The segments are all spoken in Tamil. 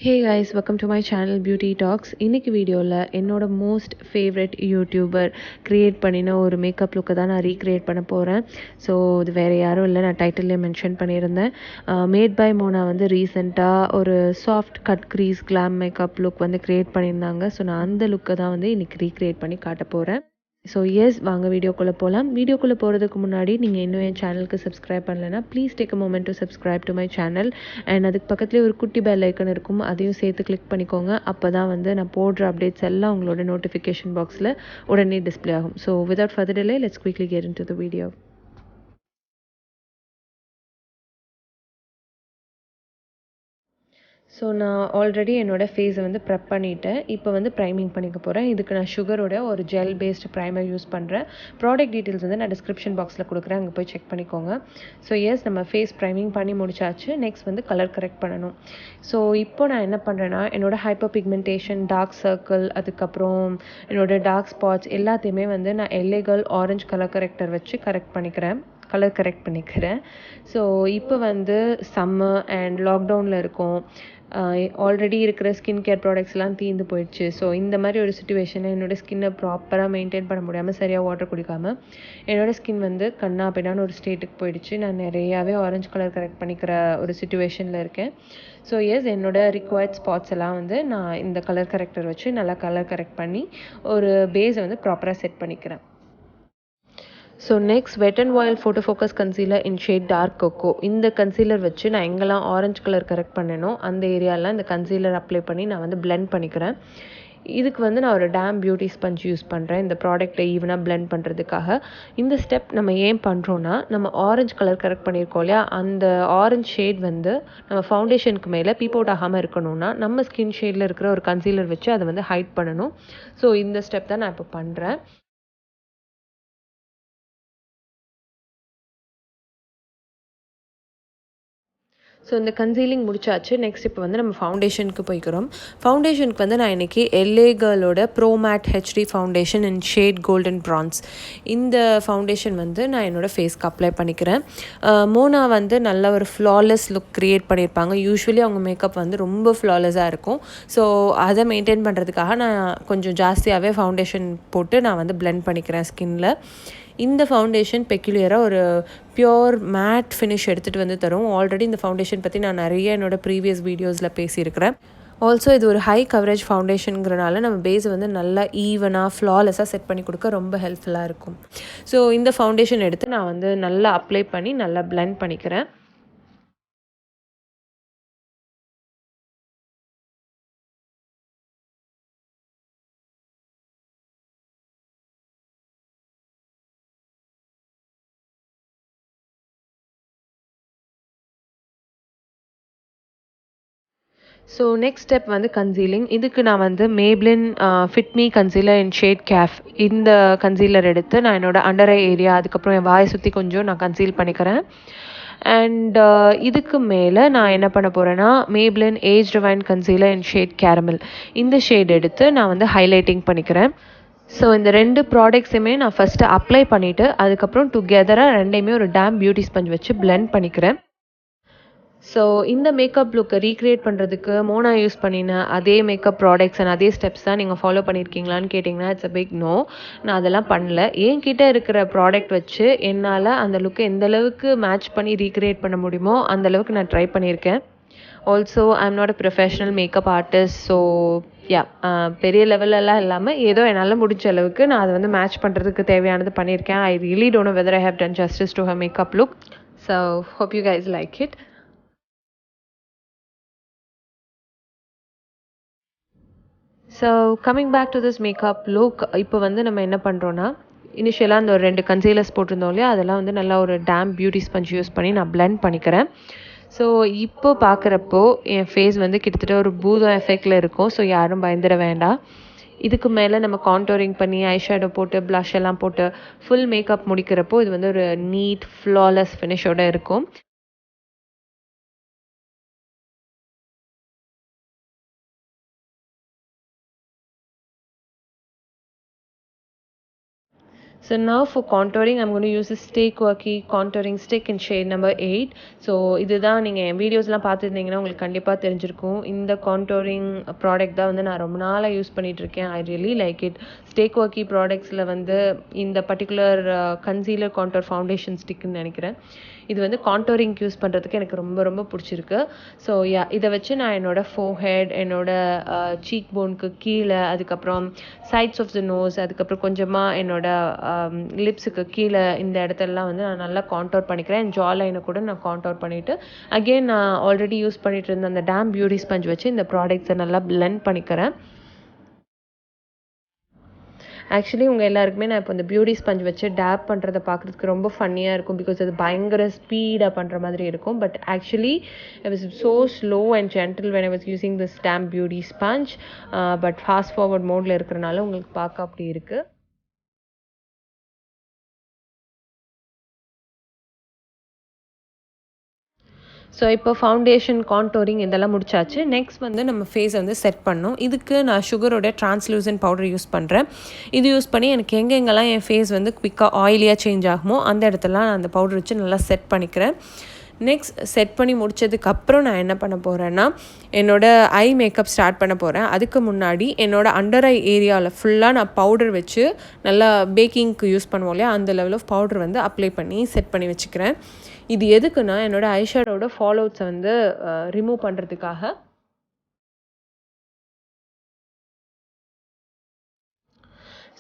Hey guys, welcome to my channel Beauty Talks. இன்னைக்கு வீடியோவில் என்னோட மோஸ்ட் ஃபேவரட் யூடியூபர் க்ரியேட் பண்ணின ஒரு மேக்கப் லுக்கை தான் நான் ரீக்ரியேட் பண்ண போகிறேன். ஸோ இது வேறு யாரும் இல்லை, நான் டைட்டில்லே மென்ஷன் பண்ணியிருந்தேன். மேட் பை மோனா வந்து ரீசெண்டாக ஒரு soft cut crease glam makeup look வந்து க்ரியேட் பண்ணியிருந்தாங்க. ஸோ நான் அந்த லுக்கை தான் வந்து இன்றைக்கி ரீக்ரியேட் பண்ணி காட்ட போகிறேன். ஸோ எஸ், வாங்க வீடியோக்குள்ளே போகலாம். வீடியோக்குள்ளே போகிறதுக்கு முன்னாடி நீங்கள் இன்னும் என் சேனலுக்கு சப்ஸ்கிரைப் பண்ணலைன்னா please take a moment to subscribe to my channel. And அதுக்கு பக்கத்துலேயே ஒரு குட்டி பெல் ஐக்கன் இருக்கும், அதையும் சேர்த்து கிளிக் பண்ணிக்கோங்க. அப்போ தான் வந்து நான் போடுற அப்டேட்ஸ் எல்லாம் உங்களோட நோட்டிஃபிகேஷன் பாக்ஸில் உடனே டிஸ்பிளே ஆகும். So without further delay, let's quickly get into the video. So நான் ஆல்ரெடி என்னோடய ஃபேஸை வந்து ப்ரெப் பண்ணிவிட்டேன். இப்போ வந்து ப்ரைமிங் பண்ணிக்க போகிறேன். இதுக்கு நான் சுகரோட ஒரு ஜெல் பேஸ்டு ப்ரைமர் யூஸ் பண்ணுறேன். ப்ராடக்ட் டீட்டெயில்ஸ் வந்து நான் டிஸ்கிரிப்ஷன் பாக்ஸில் கொடுக்குறேன், அங்கே போய் செக் பண்ணிக்கோங்க. ஸோ எஸ், நம்ம ஃபேஸ் ப்ரைமிங் பண்ணி முடிச்சாச்சு. நெக்ஸ்ட் வந்து கலர் கரெக்ட் பண்ணணும். ஸோ இப்போ நான் என்ன பண்ணுறேன்னா, என்னோடய ஹைப்பர் பிக்மெண்டேஷன், டார்க் சர்க்கிள், அதுக்கப்புறம் என்னோடய டார்க் ஸ்பாட்ஸ் எல்லாத்தையுமே வந்து நான் எல்லேகல் ஆரஞ்ச் கலர் கரெக்டர் வச்சு கரெக்ட் பண்ணிக்கிறேன். ஸோ இப்போ வந்து சம்மர் அண்ட் லாக்டவுனில் இருக்கும். ஆல்ரெடி இருக்கிற ஸ்கின் கேர் ப்ராடக்ட்ஸ்லாம் தீர்ந்து போயிடுச்சு. ஸோ இந்த மாதிரி ஒரு சுச்சுவேஷனில் என்னோடய ஸ்கின்னை ப்ராப்பராக மெயின்டைன் பண்ண முடியாமல், சரியாக வாட்டர் குடிக்காமல் என்னோடய ஸ்கின் வந்து கண்ணா பின்னான்னு ஒரு ஸ்டேட்டுக்கு போயிடுச்சு. நான் நிறையாவே ஆரஞ்சு கலர் கரெக்ட் பண்ணிக்கிற ஒரு சுச்சுவேஷனில் இருக்கேன். ஸோ எஸ், என்னோடய ரிக்வயர்ட் ஸ்பாட்ஸ் எல்லாம் வந்து நான் இந்த கலர் கரெக்டர் வச்சு நல்லா கலர் கரெக்ட் பண்ணி ஒரு பேஸை வந்து ப்ராப்பராக செட் பண்ணிக்கிறேன். So next wet and oil photo focus concealer in shade dark cocoa. இந்த கன்சீலர் வச்சு நான் எங்கெல்லாம் ஆரஞ்சு கலர் கரெக்ட் பண்ணேனோ அந்த ஏரியாலாம் இந்த கன்சீலர் அப்ளை பண்ணி நான் வந்து பிளெண்ட் பண்ணிக்கிறேன். இதுக்கு வந்து நான் ஒரு டேம் பியூட்டி ஸ்பஞ்ச் யூஸ் பண்ணுறேன் இந்த ப்ராடக்ட்டை ஈவனாக பிளெண்ட் பண்ணுறதுக்காக. இந்த ஸ்டெப் நம்ம ஏன் பண்ணுறோன்னா, நம்ம ஆரஞ்சு கலர் கரெக்ட் பண்ணியிருக்கோம் இல்லையா, அந்த ஆரஞ்ச் ஷேட் வந்து நம்ம ஃபவுண்டேஷனுக்கு மேலே பீப் அவுட் ஆகாமல் இருக்கணும்னா நம்ம ஸ்கின் ஷேடில் இருக்கிற ஒரு கன்சீலர் வச்சு அதை வந்து ஹைட் பண்ணணும். ஸோ இந்த ஸ்டெப் தான் நான் இப்போ பண்ணுறேன். ஸோ இந்த கன்சீலிங் முடிச்சாச்சு. நெக்ஸ்ட் இப்போ வந்து நம்ம ஃபவுண்டேஷனுக்கு போய்க்கிறோம். ஃபவுண்டேஷனுக்கு வந்து நான் இன்றைக்கி எல்ஏ கேர்ளோட pro matte HD foundation in shade golden bronze, இந்த ஃபவுண்டேஷன் வந்து நான் என்னோடய ஃபேஸ்க்கு அப்ளை பண்ணிக்கிறேன். மோனா வந்து நல்ல ஒரு ஃப்ளாலெஸ் லுக் க்ரியேட் பண்ணியிருப்பாங்க. யூஸ்வலி அவங்க மேக்கப் வந்து ரொம்ப ஃப்ளாலெஸ்ஸாக இருக்கும். ஸோ அதை மெயின்டைன் பண்ணுறதுக்காக நான் கொஞ்சம் ஜாஸ்தியாகவே ஃபவுண்டேஷன் போட்டு நான் வந்து பிளெண்ட் பண்ணிக்கிறேன் ஸ்கின்னில். இந்த ஃபவுண்டேஷன் பெக்யூலியராக ஒரு பியோர் மேட் ஃபினிஷ் எடுத்துகிட்டு வந்து தரும். ஆல்ரெடி இந்த ஃபவுண்டேஷன் பற்றி நான் நிறைய என்னோடய ப்ரீவியஸ் வீடியோஸில் பேசியிருக்கிறேன். ஆல்சோ இது ஒரு ஹை கவரேஜ் ஃபவுண்டேஷனுங்கிறனால நம்ம பேஸை வந்து நல்லா ஈவனாக ஃப்ளாலெஸ்ஸாக செட் பண்ணி கொடுக்க ரொம்ப ஹெல்ப்ஃபுல்லாக இருக்கும். ஸோ இந்த ஃபவுண்டேஷன் எடுத்து நான் வந்து நல்லா அப்ளை பண்ணி நல்லா பிளெண்ட் பண்ணிக்கிறேன். ஸோ நெக்ஸ்ட் ஸ்டெப் வந்து கன்சீலிங். இதுக்கு நான் வந்து Maybelline fit me concealer in shade cafe, இந்த கன்சீலர் எடுத்து நான் என்னோடய அண்டர் ஐ ஏரியா, அதுக்கப்புறம் என் வாயை சுற்றி கொஞ்சம் நான் கன்சீல் பண்ணிக்கிறேன். அண்ட் இதுக்கு மேலே நான் என்ன பண்ண போகிறேன்னா, Maybelline age divine concealer in shade caramel, இந்த ஷேட் எடுத்து நான் வந்து ஹைலைட்டிங் பண்ணிக்கிறேன். ஸோ இந்த ரெண்டு ப்ராடக்ட்ஸுமே நான் ஃபஸ்ட்டு அப்ளை பண்ணிவிட்டு அதுக்கப்புறம் டுகெதராக ரெண்டையுமே ஒரு டேம் பியூட்டி ஸ்பஞ்ச் வச்சு பிளெண்ட் பண்ணிக்கிறேன். ஸோ இந்த மேக்கப் லுக்கை ரீக்ரியேட் பண்ணுறதுக்கு மோனா யூஸ் பண்ணின அதே மேக்கப் ப்ராடக்ட்ஸ் அண்ட் அதே ஸ்டெப்ஸ் தான் நீங்கள் ஃபாலோ பண்ணியிருக்கீங்களான்னு கேட்டிங்கன்னா இட்ஸ் அ பிக் நோ. நான் அதெல்லாம் பண்ணல. என்கிட்ட இருக்கிற ப்ராடக்ட் வச்சு என்னால் அந்த லுக்கை எந்தளவுக்கு மேட்ச் பண்ணி ரீக்ரியேட் பண்ண முடியுமோ அந்தளவுக்கு நான் ட்ரை பண்ணியிருக்கேன். Also I am not a professional makeup artist. So yeah, பெரிய லெவலெல்லாம் இல்லாமல் ஏதோ என்னால் முடிஞ்ச அளவுக்கு நான் அதை வந்து மேட்ச் பண்ணுறதுக்கு தேவையானது பண்ணியிருக்கேன். I really don't know whether I have done justice to her makeup look. So hope you guys like it. So coming back to this makeup look, இப்போ வந்து நம்ம என்ன பண்ணுறோன்னா, இனிஷியலாக அந்த ஒரு 2 கன்சீலர்ஸ் போட்டிருந்தோம் இல்லையா, அதெல்லாம் வந்து நல்லா ஒரு டேம் பியூட்டி ஸ்பஞ்ச் யூஸ் பண்ணி நான் பிளெண்ட் பண்ணிக்கிறேன். ஸோ இப்போ பார்க்குறப்போ என் ஃபேஸ் வந்து கிட்டத்தட்ட ஒரு பூதம் எஃபெக்டில் இருக்கும். ஸோ யாரும் பயந்துட வேண்டாம். இதுக்கு மேலே நம்ம கான்டோரிங் பண்ணி ஐஷேடோ போட்டு ப்ளஷ் எல்லாம் போட்டு ஃபுல் மேக்கப் முடிக்கிறப்போ இது வந்து ஒரு நீட் ஃப்ளாலெஸ் ஃபினிஷோடு இருக்கும். So now for contouring, I'm going to use this Stay Quirky contouring stick in shade number 8. So இதுதான் நீங்கள் என் வீடியோஸ்லாம் பார்த்துருந்தீங்கன்னா உங்களுக்கு கண்டிப்பாக தெரிஞ்சிருக்கும். இந்த கான்டோரிங் ப்ராடக்ட் தான் வந்து நான் ரொம்ப நாளாக யூஸ் பண்ணிகிட்ருக்கேன். I really like it. Stay Quirky ப்ராடக்ட்ஸில் வந்து இந்த பர்டிகுலர் கன்சீலர் கான்டோர் ஃபவுண்டேஷன் ஸ்டிக்குன்னு நினைக்கிறேன். இது வந்து கான்டோரிங்க்கு யூஸ் பண்ணுறதுக்கு எனக்கு ரொம்ப ரொம்ப பிடிச்சிருக்கு. ஸோ இதை வச்சு நான் என்னோடய ஃபோர்ஹெட், என்னோடய சீக் போனுக்கு கீழே, அதுக்கப்புறம் சைட்ஸ் ஆஃப் த நோஸ், அதுக்கப்புறம் கொஞ்சமாக என்னோடய லிப்ஸுக்கு கீழே இந்த இடத்துலலாம் வந்து நான் நல்லா கான்டோர் பண்ணிக்கிறேன். ஜா லைனை கூட நான் கான்டோர் பண்ணிவிட்டு அகெயின் நான் ஆல்ரெடி யூஸ் பண்ணிகிட்டு இருந்த அந்த டேம் பியூட்டி ஸ்பஞ்ச் வச்சு இந்த ப்ராடக்ட்ஸை நல்லா பிளெண்ட் பண்ணிக்கிறேன். ஆக்சுவலி உங்கள் எல்லாருக்குமே நான் இப்போ இந்த பியூட்டி ஸ்பஞ்ச் வச்சு டேப் பண்ணுறதை பார்க்குறதுக்கு ரொம்ப ஃபன்னியாக இருக்கும். பிகாஸ் அது பயங்கர ஸ்பீடாக பண்ணுற மாதிரி இருக்கும். But actually it was so slow and gentle when I was using this dame beauty sponge. But fast forward மோடில் இருக்கிறனால உங்களுக்கு பார்க்க அப்படி இருக்குது. ஸோ இப்போ ஃபவுண்டேஷன், கான்டோரிங் இதெல்லாம் முடிச்சாச்சு. நெக்ஸ்ட் வந்து நம்ம ஃபேஸை வந்து செட் பண்ணணும். இதுக்கு நான் சுகரோட டிரான்ஸ்லூசன்ட் பவுடர் யூஸ் பண்ணுறேன். இது யூஸ் பண்ணி எனக்கு எங்கெங்கெல்லாம் என் ஃபேஸ் வந்து குவிக்காக ஆயிலியாக சேஞ்ச் ஆகுமோ அந்த இடத்துலலாம் நான் அந்த பவுடர் வச்சு நல்லா செட் பண்ணிக்கிறேன். நெக்ஸ்ட் செட் பண்ணி முடித்ததுக்கப்புறம் நான் என்ன பண்ண போகிறேன்னா என்னோடய ஐ மேக்கப் ஸ்டார்ட் பண்ண போகிறேன். அதுக்கு முன்னாடி என்னோடய அண்டர் ஐ ஏரியாவில் ஃபுல்லாக நான் பவுடர் வச்சு நல்லா பேக்கிங்க்கு யூஸ் பண்ணுவோம் இல்லையா, அந்த லெவல் ஆஃப் பவுடர் வந்து அப்ளை பண்ணி செட் பண்ணி வச்சுக்கிறேன். இது எதுக்குன்னா என்னோடய ஐஷேடோட ஃபால் அவுட்ஸை வந்து ரிமூவ் பண்ணுறதுக்காக.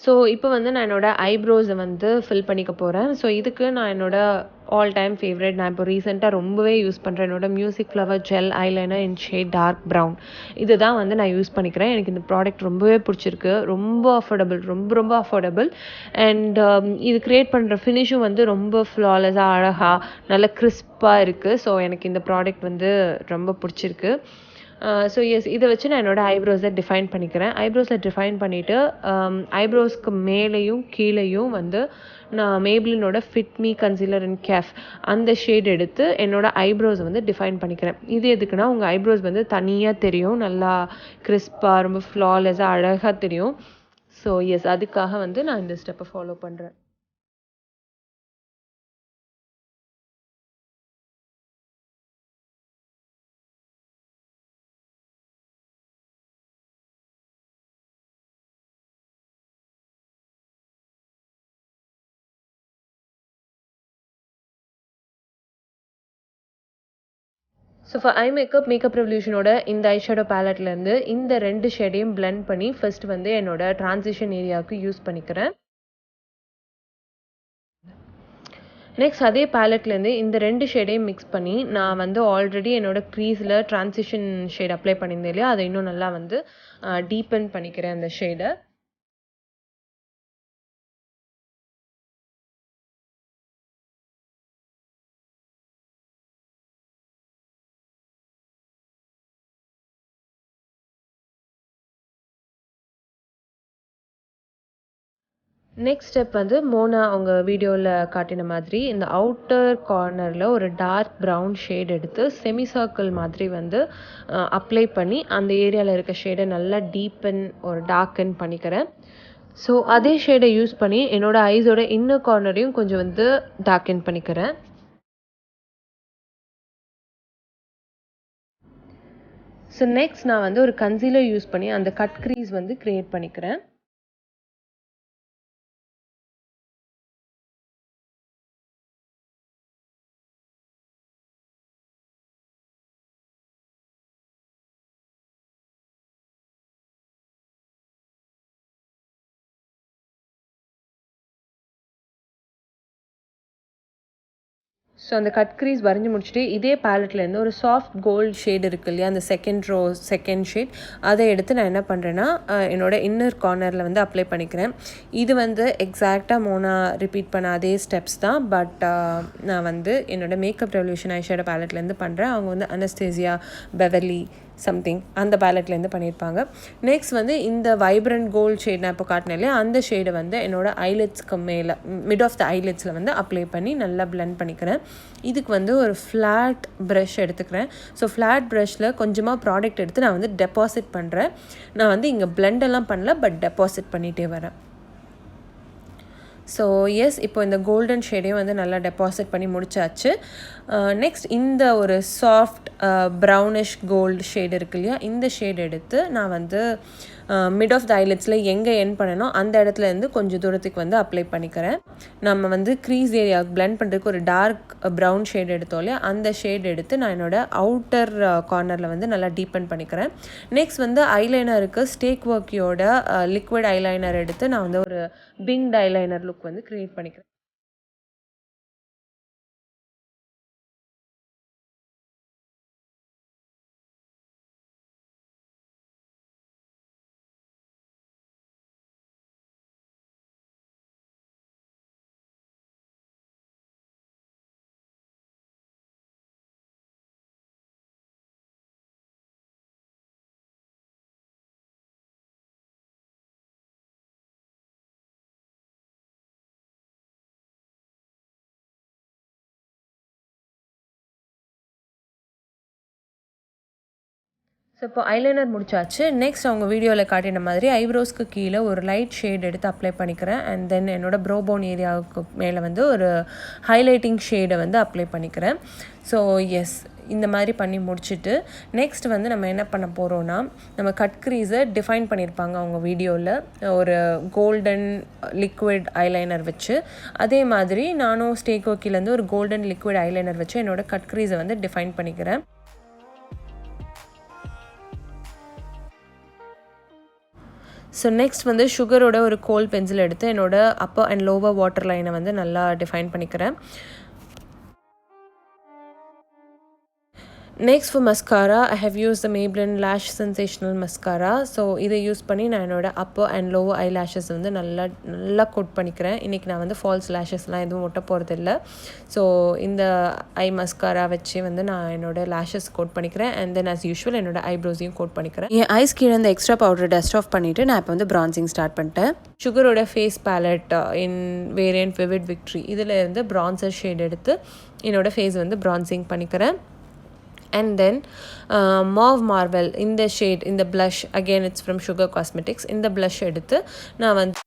ஸோ இப்போ வந்து நான் என்னோடய ஐப்ரோஸை வந்து ஃபில் பண்ணிக்க போகிறேன். ஸோ இதுக்கு நான் என்னோடய ஆல் டைம் ஃபேவரட், நான் இப்போ ரீசெண்டாக ரொம்பவே யூஸ் பண்ணுறேன், என்னோட music flower gel eyeliner in shade dark brown. இது தான் வந்து நான் யூஸ் பண்ணிக்கிறேன். எனக்கு இந்த ப்ராடக்ட் ரொம்பவே பிடிச்சிருக்கு. ரொம்ப அஃபோர்டபுள், ரொம்ப ரொம்ப அஃபோர்டபுள். அண்ட் இது க்ரியேட் பண்ணுற ஃபினிஷும் வந்து ரொம்ப ஃப்ளாலஸாக, அழகாக, நல்ல கிறிஸ்பாக இருக்குது. ஸோ எனக்கு இந்த ப்ராடக்ட் வந்து ரொம்ப பிடிச்சிருக்கு. ஸோ எஸ், இதை வச்சு நான் என்னோடய ஐப்ரோஸை டிஃபைன் பண்ணிக்கிறேன். ஐப்ரோஸை டிஃபைன் பண்ணிவிட்டு ஐப்ரோஸ்க்கு மேலேயும் கீழேயும் வந்து நான் மேப்ளினோட ஃபிட் மீ கன்சீலர் இன் கேஃப் அந்த ஷேட் எடுத்து என்னோடய ஐப்ரோஸை வந்து டிஃபைன் பண்ணிக்கிறேன். இது எதுக்குன்னா உங்கள் ஐப்ரோஸ் வந்து தனியாக தெரியும், நல்லா கிறிஸ்பாக, ரொம்ப ஃப்ளாலஸாக, அழகாக தெரியும். ஸோ எஸ், அதுக்காக வந்து நான் இந்த ஸ்டெப்பை ஃபாலோ பண்ணுறேன். ஸோ ஃபார் ஐ மேக்கப் ரெவல்யூஷனோட இந்த ஐஷேடோ பேலட்லேருந்து இந்த 2 ஷேடையும் பிளெண்ட் பண்ணி ஃபர்ஸ்ட் வந்து என்னோட ட்ரான்சிஷன் ஏரியாவுக்கு யூஸ் பண்ணிக்கிறேன். நெக்ஸ்ட் அதே பேலட்லேருந்து இந்த 2 ஷேடையும் மிக்ஸ் பண்ணி நான் வந்து ஆல்ரெடி என்னோட க்ரீஸில் ட்ரான்சிஷன் ஷேட் அப்ளை பண்ணியிருந்தேன் இல்லையா, அதை இன்னும் நல்லா வந்து டீப்பன் பண்ணிக்கிறேன் அந்த ஷேடை. நெக்ஸ்ட் ஸ்டெப் வந்து மோனா அவங்க வீடியோவில் காட்டின மாதிரி இந்த அவுட்டர் கார்னரில் ஒரு டார்க் ப்ரௌன் ஷேட் எடுத்து செமி சர்க்கிள் மாதிரி வந்து அப்ளை பண்ணி அந்த ஏரியாவில் இருக்க ஷேடை நல்லா டீப்பன் ஒரு டார்க்கன் பண்ணிக்கிறேன். ஸோ அதே ஷேடை யூஸ் பண்ணி என்னோடய ஐஸோட இன்னர் கார்னரையும் கொஞ்சம் வந்து டார்க்கன் பண்ணிக்கிறேன். ஸோ நெக்ஸ்ட் நான் வந்து ஒரு கன்சீலர் யூஸ் பண்ணி அந்த கட் க்ரீஸ் வந்து க்ரியேட் பண்ணிக்கிறேன். ஸோ அந்த கட் க்ரீஸ் வரைஞ்சி முடிச்சுட்டு இதே பேலட்லேருந்து ஒரு சாஃப்ட் கோல்டு ஷேட் இருக்குது இல்லையா, அந்த செகண்ட் ஷேட், அதை எடுத்து நான் என்ன பண்ணுறேன்னா என்னோடய இன்னர் கார்னரில் வந்து அப்ளை பண்ணிக்கிறேன். இது வந்து எக்ஸாக்டாக மோனா ரிப்பீட் பண்ண அதே ஸ்டெப்ஸ் தான். பட் நான் வந்து என்னோடய மேக்கப் ரெவல்யூஷன் ஐஷேடோ பேலட்லேருந்து பண்ணுறேன். அவங்க வந்து அனஸ்தேசியா, பெவர்லி சம்திங் அந்த பேலட்லேருந்து பண்ணியிருப்பாங்க. நெக்ஸ்ட் வந்து இந்த வைப்ரண்ட் கோல்டு ஷேட் நான் இப்போ காட்டினேன் இல்லையா, அந்த ஷேடை வந்து என்னோடய ஐலெட்ஸ்க்கு மேலே மிட் ஆஃப் த ஐலெட்ஸில் வந்து அப்ளை பண்ணி நல்லா பிளெண்ட் பண்ணிக்கிறேன். இதுக்கு வந்து ஒரு ஃப்ளாட் ப்ரஷ் எடுத்துக்கிறேன். ஸோ ஃப்ளாட் ப்ரஷில் கொஞ்சமாக ப்ராடக்ட் எடுத்து நான் வந்து டெபாசிட் பண்ணுறேன். நான் வந்து இங்கே பிளெண்டெல்லாம் பண்ணல, பட் டெபாசிட் பண்ணிகிட்டே வரேன். ஸோ எஸ், இப்போ இந்த கோல்டன் ஷேடையும் வந்து நல்லா டெபாசிட் பண்ணி முடிச்சாச்சு. நெக்ஸ்ட் இந்த ஒரு சாஃப்ட் ப்ரௌனிஷ் கோல்டு ஷேடு இருக்கு இல்லையா, இந்த ஷேட் எடுத்து நான் வந்து மிட் ஆஃப் த ஐலட்ஸில் எங்கே என் பண்ணனோ அந்த இடத்துலேருந்து கொஞ்சம் தூரத்துக்கு வந்து அப்ளை பண்ணிக்கிறேன். நம்ம வந்து க்ரீஸ் ஏரியா பிளெண்ட் பண்ணுறதுக்கு ஒரு டார்க் ப்ரௌன் ஷேட் எடுத்தோம் இல்லையா, அந்த ஷேட் எடுத்து நான் என்னோடய அவுட்டர் கார்னரில் வந்து நல்லா டீப்பன் பண்ணிக்கிறேன். நெக்ஸ்ட் வந்து ஐலைனருக்கு ஸ்டேக் ஒர்க்கியோட லிக்விட் ஐலைனர் எடுத்து நான் வந்து ஒரு விங்ட் ஐலைனர் லுக் வந்து க்ரியேட் பண்ணிக்கிறேன். ஸோ இப்போ ஐலைனர் முடிச்சாச்சு. நெக்ஸ்ட் அவங்க வீடியோவில் காட்டின மாதிரி ஐப்ரோஸ்க்கு கீழே ஒரு லைட் ஷேட் எடுத்து அப்ளை பண்ணிக்கிறேன். அண்ட் தென் என்னோடய ப்ரோபோன் ஏரியாவுக்கு மேலே வந்து ஒரு ஹைலைட்டிங் ஷேடை வந்து அப்ளை பண்ணிக்கிறேன். ஸோ எஸ், இந்த மாதிரி பண்ணி முடிச்சுட்டு நெக்ஸ்ட் வந்து நம்ம என்ன பண்ண போகிறோன்னா, நம்ம கட் க்ரீஸை டிஃபைன் பண்ணியிருப்பாங்க அவங்க வீடியோவில் ஒரு கோல்டன் லிக்விட் ஐலைனர் வச்சு. அதே மாதிரி நானும் ஸ்டேக் ஒர்க்கிலேருந்து ஒரு கோல்டன் லிக்விட் ஐலைனர் வச்சு என்னோடய கட் க்ரீஸை வந்து டிஃபைன் பண்ணிக்கிறேன். ஸோ நெக்ஸ்ட் வந்து சுகரோட ஒரு கோல் பென்சில் எடுத்து என்னோடய அப்பர் அண்ட் லோவர் வாட்டர் லைனை வந்து நல்லா டிஃபைன் பண்ணிக்கிறேன். Next for mascara, I have use the Maybelline lash sensational mascara. So இதை யூஸ் பண்ணி நான் என்னோடய upper and lower eyelashes வந்து நல்லா கோட் பண்ணிக்கிறேன். இன்றைக்கி நான் வந்து ஃபால்ஸ் லேஷஸ்லாம் எதுவும் ஒட்ட போகிறதில்ல. ஸோ இந்த ஐ மஸ்காரா வச்சு வந்து நான் என்னோடய லேஷஸ் கோட் பண்ணிக்கிறேன். அண்ட் தென் ஆஸ் யூஷுவல் என்னோட ஐப்ரோஸையும் கோட் பண்ணிக்கிறேன். என் ஐஸ் கீழே இந்த எக்ஸ்ட்ரா பவுடர் டஸ்ட் ஆஃப் பண்ணிவிட்டு நான் இப்போ வந்து ப்ரான்சிங் ஸ்டார்ட் பண்ணிட்டேன். சுகரோட ஃபேஸ் பேலட் இன் வேரியன்ட் விவிட் விக்ட்ரி இதில் இருந்து ப்ரான்சர் ஷேட் எடுத்து என்னோடய ஃபேஸ் வந்து ப்ரான்சிங் பண்ணிக்கிறேன். And then mauve marble இந்த ஷேட், இந்த blush again it's from Sugar Cosmetics. இந்த blush எடுத்து நான் வந்து